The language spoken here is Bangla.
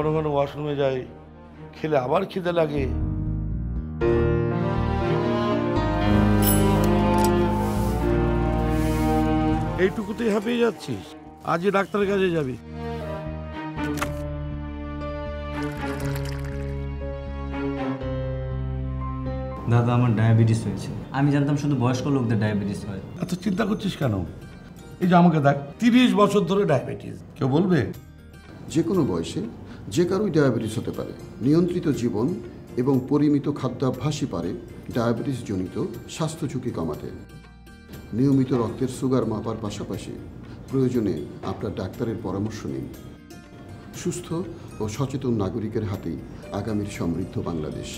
ঘন ঘন ওয়াশরুমে যাই, খেলে আবার খিদে লাগে। এইটুকুতেই হাঁপিয়ে যাচ্ছিস? আজই ডাক্তারের কাছে যাবি। দাদা, আমার ডায়াবেটিস হয়েছে। আমি জানতাম শুধু বয়স্ক লোকদের ডায়াবেটিস হয়। এত চিন্তা করছিস কেন? এই যে আমাকে দেখ, 30 বছর ধরে ডায়াবেটিস। কেউ বলবে? যে কোনো বয়সে যে কারোই ডায়াবেটিস হতে পারে। নিয়ন্ত্রিত জীবন এবং পরিমিত খাদ্যাভ্যাসই পারে ডায়াবেটিস জনিত স্বাস্থ্য ঝুঁকি কমাতে। নিয়মিত রক্তের সুগার মাপার পাশাপাশি প্রয়োজনে আপনার ডাক্তারের পরামর্শ নিন। সুস্থ ও সচেতন নাগরিকের হাতেই আগামীর সমৃদ্ধ বাংলাদেশ।